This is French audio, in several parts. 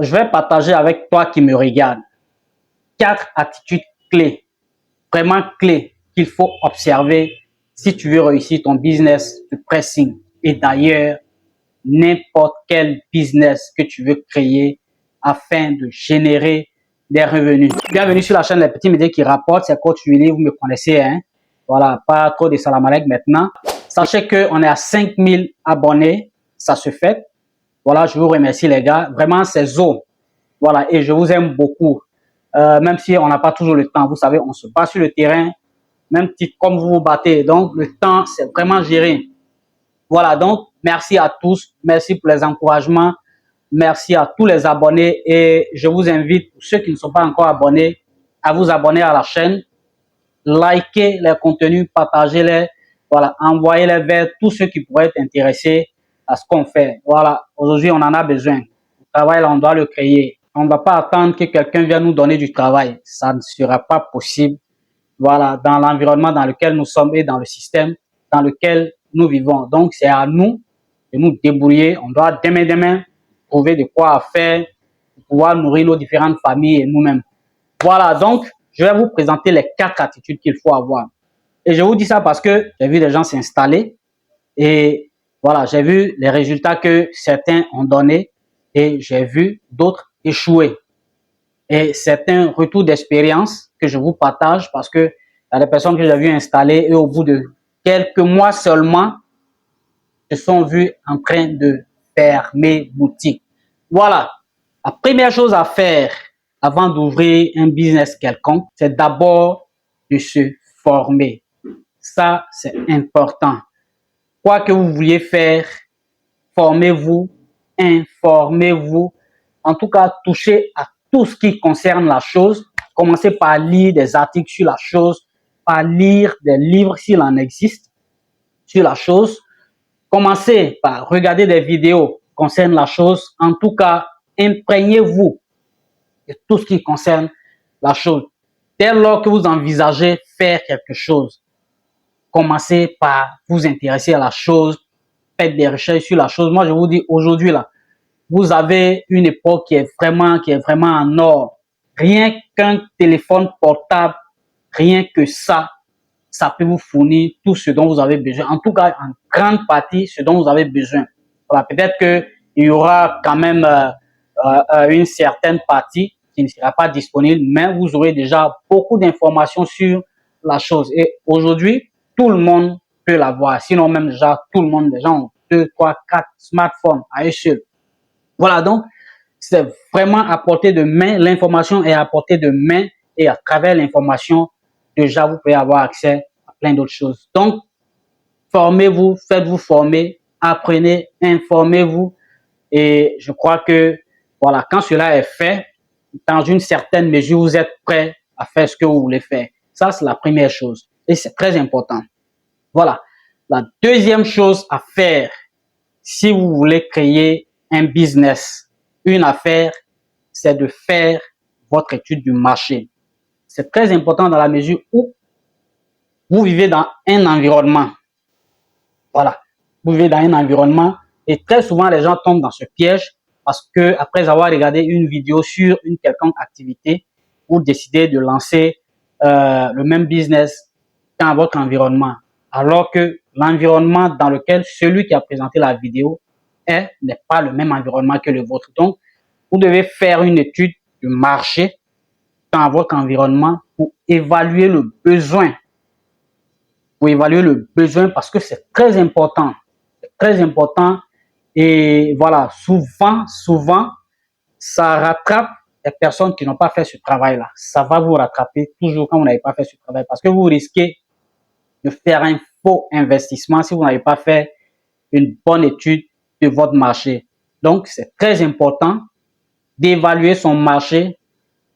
je vais partager avec toi qui me regarde 4 attitudes clés, vraiment clés qu'il faut observer si tu veux réussir ton business de pressing. Et d'ailleurs, n'importe quel business que tu veux créer afin de générer des revenus. Bienvenue sur la chaîne Les Petits Médias qui rapportent, c'est Coach Willy, vous me connaissez, hein? Voilà, pas trop de salam alek maintenant. Sachez qu'on est à 5000 abonnés, ça se fait. Voilà, je vous remercie les gars, vraiment c'est zo. Voilà, et je vous aime beaucoup. Même si on n'a pas toujours le temps, vous savez, on se bat sur le terrain, même si comme vous vous battez. Donc, le temps, c'est vraiment géré. Voilà, donc, merci à tous. Merci pour les encouragements. Merci à tous les abonnés. Et je vous invite, pour ceux qui ne sont pas encore abonnés, à vous abonner à la chaîne. Likez les contenus, partagez-les. Voilà, envoyez-les vers tous ceux qui pourraient être intéressés à ce qu'on fait. Voilà, aujourd'hui, on en a besoin. Le travail, là, on doit le créer. On ne va pas attendre que quelqu'un vienne nous donner du travail. Ça ne sera pas possible. Voilà, dans l'environnement dans lequel nous sommes et dans le système dans lequel nous vivons. Donc, c'est à nous de nous débrouiller. On doit demain trouver de quoi faire pour pouvoir nourrir nos différentes familles et nous-mêmes. Voilà, donc, je vais vous présenter les 4 attitudes qu'il faut avoir. Et je vous dis ça parce que j'ai vu des gens s'installer et voilà, j'ai vu les résultats que certains ont donnés et j'ai vu d'autres échouer. Et c'est un retour d'expérience que je vous partage parce que il y a des personnes que j'ai vues installer et au bout de quelques mois seulement, se sont vues en train de fermer boutique. Voilà. La première chose à faire avant d'ouvrir un business quelconque, c'est d'abord de se former. Ça, c'est important. Quoi que vous vouliez faire, formez-vous, informez-vous. En tout cas, touchez à tout ce qui concerne la chose. Commencez par lire des articles sur la chose, par lire des livres s'il en existe sur la chose. Commencez par regarder des vidéos concernant la chose. En tout cas, imprégnez-vous de tout ce qui concerne la chose. Dès lors que vous envisagez faire quelque chose, commencez par vous intéresser à la chose, faites des recherches sur la chose. Moi, je vous dis aujourd'hui là, vous avez une époque qui est vraiment en or. Rien qu'un téléphone portable, rien que ça peut vous fournir tout ce dont vous avez besoin. En tout cas, en grande partie, ce dont vous avez besoin. Voilà, peut-être que il y aura quand même une certaine partie qui ne sera pas disponible, mais vous aurez déjà beaucoup d'informations sur la chose. Et aujourd'hui, tout le monde peut l'avoir. Sinon, même déjà, tout le monde, les gens ont 2, 3, 4 smartphones à eux seuls. Voilà, donc, c'est vraiment à portée de main. L'information est à portée de main et à travers l'information, déjà, vous pouvez avoir accès à plein d'autres choses. Donc, formez-vous, faites-vous former, apprenez, informez-vous. Et je crois que, voilà, quand cela est fait, dans une certaine mesure, vous êtes prêt à faire ce que vous voulez faire. Ça, c'est la première chose. Et c'est très important. Voilà. La deuxième chose à faire, si vous voulez créer un business, une affaire, c'est de faire votre étude du marché. C'est très important dans la mesure où vous vivez dans un environnement. Voilà. Vous vivez dans un environnement et très souvent les gens tombent dans ce piège parce que après avoir regardé une vidéo sur une quelconque activité, vous décidez de lancer le même business dans votre environnement. Alors que l'environnement dans lequel celui qui a présenté la vidéo n'est pas le même environnement que le vôtre. Donc, vous devez faire une étude du marché dans votre environnement pour évaluer le besoin. Pour évaluer le besoin parce que c'est très important. C'est très important. Et voilà, souvent, ça rattrape les personnes qui n'ont pas fait ce travail-là. Ça va vous rattraper toujours quand vous n'avez pas fait ce travail parce que vous risquez de faire un faux investissement si vous n'avez pas fait une bonne étude de votre marché. Donc, c'est très important d'évaluer son marché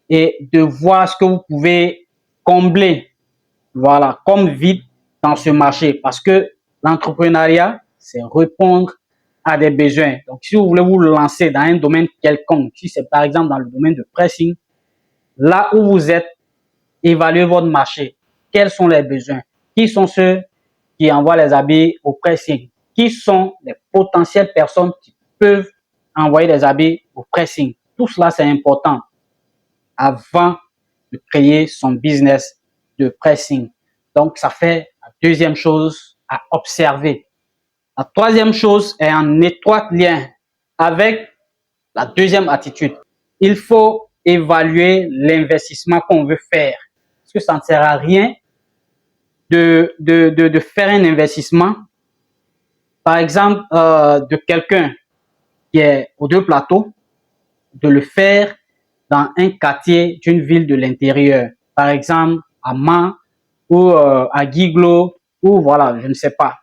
et de voir ce que vous pouvez combler, voilà, comme vide dans ce marché. Parce que l'entrepreneuriat, c'est répondre à des besoins. Donc, si vous voulez vous lancer dans un domaine quelconque, si c'est par exemple dans le domaine de pressing, là où vous êtes, évaluez votre marché. Quels sont les besoins? Qui sont ceux qui envoient les habits au pressing? Qui sont les potentielles personnes qui peuvent envoyer des habits au pressing? Tout cela, c'est important avant de créer son business de pressing. Donc, ça fait la deuxième chose à observer. La troisième chose est en étroit lien avec la deuxième attitude. Il faut évaluer l'investissement qu'on veut faire. Parce que ça ne sert à rien de faire un investissement, par exemple, de quelqu'un qui est aux deux plateaux, de le faire dans un quartier d'une ville de l'intérieur, par exemple à Man ou à Guiglo, ou voilà, je ne sais pas.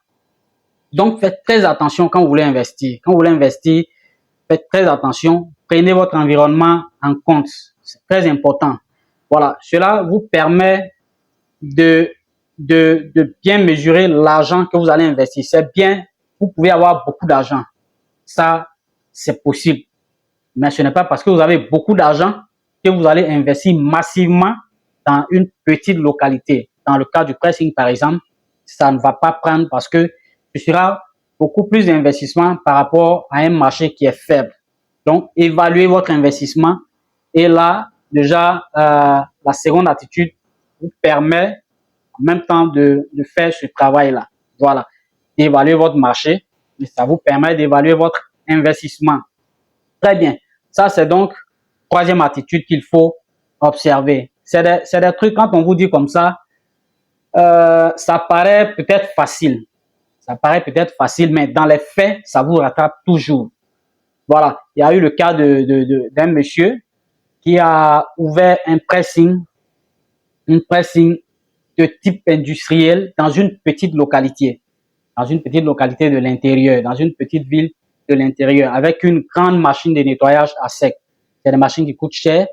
Donc, faites très attention quand vous voulez investir. Quand vous voulez investir, faites très attention. Prenez votre environnement en compte. C'est très important. Voilà, cela vous permet de bien mesurer l'argent que vous allez investir. C'est bien, vous pouvez avoir beaucoup d'argent. Ça, c'est possible. Mais ce n'est pas parce que vous avez beaucoup d'argent que vous allez investir massivement dans une petite localité. Dans le cas du pressing, par exemple, ça ne va pas prendre parce que ce sera beaucoup plus d'investissement par rapport à un marché qui est faible. Donc, évaluez votre investissement et là, déjà, la seconde attitude vous permet en même temps de faire ce travail-là. Voilà, d'évaluer votre marché et ça vous permet d'évaluer votre investissement. Très bien. Ça, c'est donc troisième attitude qu'il faut observer. C'est des trucs, quand on vous dit comme ça paraît peut-être facile. Ça paraît peut-être facile, mais dans les faits, ça vous rattrape toujours. Voilà. Il y a eu le cas d'un monsieur qui a ouvert un pressing de type industriel dans une petite localité de l'intérieur, dans une petite ville de l'intérieur, avec une grande machine de nettoyage à sec. C'est des machines qui coûtent cher.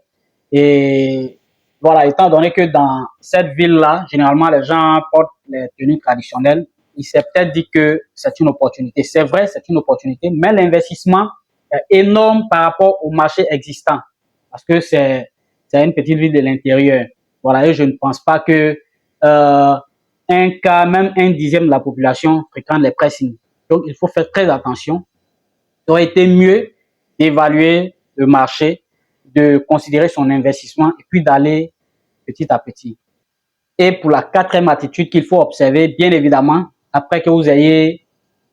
Et voilà, étant donné que dans cette ville-là, généralement, les gens portent les tenues traditionnelles, il s'est peut-être dit que c'est une opportunité. C'est vrai, c'est une opportunité, mais l'investissement est énorme par rapport au marché existant. Parce que c'est une petite ville de l'intérieur. Voilà, et je ne pense pas que un quart, même un dixième de la population fréquente les pressings. Donc, il faut faire très attention. Ça aurait été mieux d'évaluer le marché, de considérer son investissement et puis d'aller petit à petit. Et pour la quatrième attitude qu'il faut observer, bien évidemment, après que vous ayez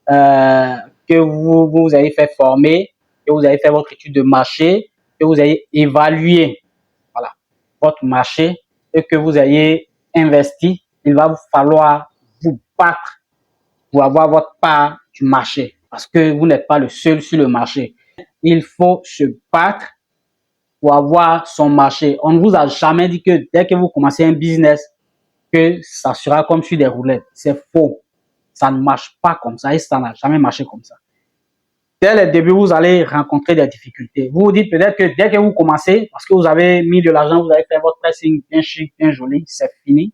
vous ayez fait former, que vous avez fait votre étude de marché, que vous ayez évalué voilà, votre marché et que vous ayez investi, il va vous falloir vous battre pour avoir votre part du marché parce que vous n'êtes pas le seul sur le marché. Il faut se battre pour avoir son marché. On ne vous a jamais dit que dès que vous commencez un business, que ça sera comme sur des roulettes. C'est faux. Ça ne marche pas comme ça et ça n'a jamais marché comme ça. Dès le début, vous allez rencontrer des difficultés. Vous vous dites peut-être que dès que vous commencez, parce que vous avez mis de l'argent, vous avez fait votre pressing bien chic, bien joli, c'est fini.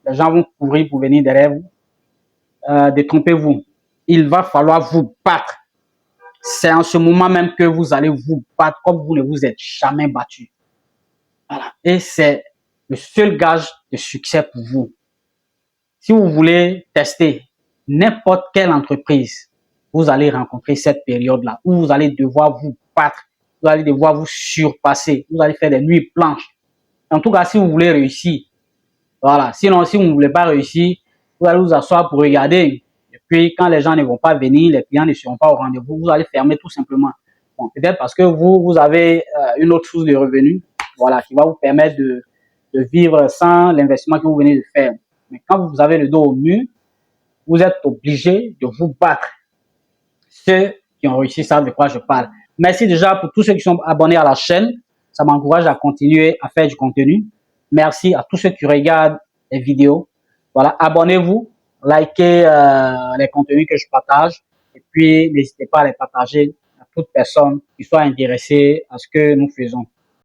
Les gens vont courir pour venir derrière vous. Détrompez-vous. Il va falloir vous battre. C'est en ce moment même que vous allez vous battre comme vous ne vous êtes jamais battu. Voilà. Et c'est le seul gage de succès pour vous. Si vous voulez tester n'importe quelle entreprise, vous allez rencontrer cette période-là où vous allez devoir vous battre, vous allez devoir vous surpasser, vous allez faire des nuits blanches. En tout cas, si vous voulez réussir, voilà. Sinon, si vous ne voulez pas réussir, vous allez vous asseoir pour regarder. Et puis, quand les gens ne vont pas venir, les clients ne seront pas au rendez-vous, vous allez fermer tout simplement. Bon, peut-être parce que vous avez une autre source de revenus, voilà, qui va vous permettre de vivre sans l'investissement que vous venez de faire. Mais quand vous avez le dos au mur, vous êtes obligé de vous battre. Ceux qui ont réussi savent de quoi je parle. Merci déjà pour tous ceux qui sont abonnés à la chaîne. Ça m'encourage à continuer à faire du contenu. Merci à tous ceux qui regardent les vidéos. Voilà, abonnez-vous, likez les contenus que je partage et puis n'hésitez pas à les partager à toute personne qui soit intéressée à ce que nous faisons.